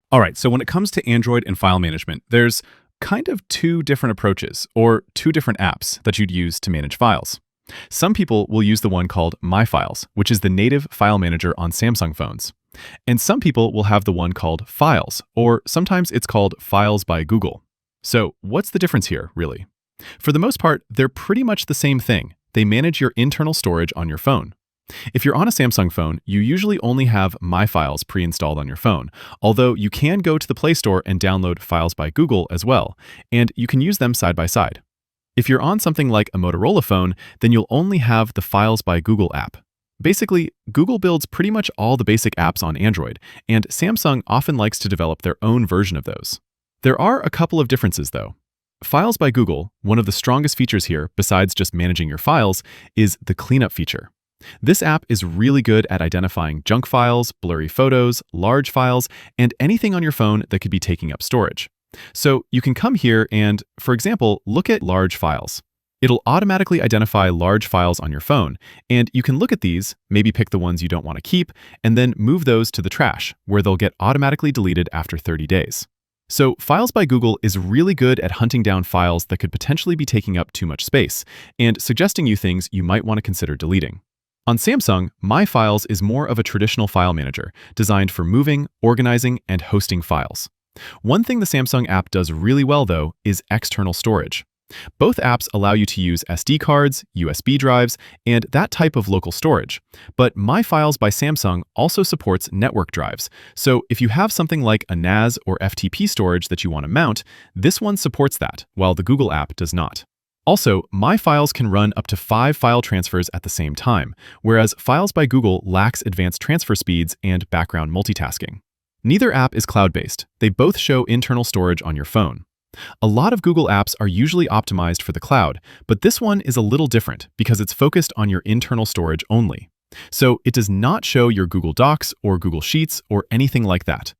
All right, so when it comes to Android and file management, there's kind of two different approaches or two different apps that you'd use to manage files. Some people will use the one called My Files, which is the native file manager on Samsung phones. And some people will have the one called Files, or sometimes it's called Files by Google. So what's the difference here, really? For the most part, they're pretty much the same thing. They manage your internal storage on your phone. If you're on a Samsung phone, you usually only have My Files pre-installed on your phone, although you can go to the Play Store and download Files by Google as well, and you can use them side by side. If you're on something like a Motorola phone, then you'll only have the Files by Google app. Basically, Google builds pretty much all the basic apps on Android, and Samsung often likes to develop their own version of those. There are a couple of differences, though. Files by Google, one of the strongest features here, besides just managing your files, is the cleanup feature. This app is really good at identifying junk files, blurry photos, large files, and anything on your phone that could be taking up storage. So you can come here and, for example, look at large files. It'll automatically identify large files on your phone, and you can look at these, maybe pick the ones you don't want to keep, and then move those to the trash, where they'll get automatically deleted after 30 days. So Files by Google is really good at hunting down files that could potentially be taking up too much space, and suggesting you things you might want to consider deleting. On Samsung, My Files is more of a traditional file manager, designed for moving, organizing, and hosting files. One thing the Samsung app does really well, though, is external storage. Both apps allow you to use SD cards, USB drives, and that type of local storage. But My Files by Samsung also supports network drives, so if you have something like a NAS or FTP storage that you want to mount, this one supports that, while the Google app does not. Also, My Files can run up to 5 file transfers at the same time, whereas Files by Google lacks advanced transfer speeds and background multitasking. Neither app is cloud-based. They both show internal storage on your phone. A lot of Google apps are usually optimized for the cloud, but this one is a little different because it's focused on your internal storage only. So it does not show your Google Docs or Google Sheets or anything like that.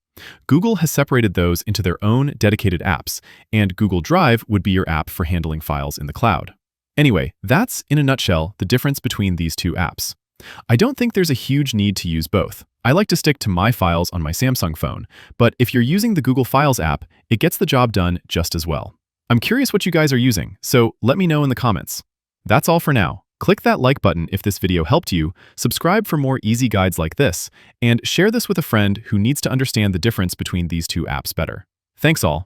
Google has separated those into their own dedicated apps, and Google Drive would be your app for handling files in the cloud. Anyway, that's, in a nutshell, the difference between these two apps. I don't think there's a huge need to use both. I like to stick to My Files on my Samsung phone, but if you're using the Google Files app, it gets the job done just as well. I'm curious what you guys are using, so let me know in the comments. That's all for now. Click that like button if this video helped you, subscribe for more easy guides like this, and share this with a friend who needs to understand the difference between these two apps better. Thanks all.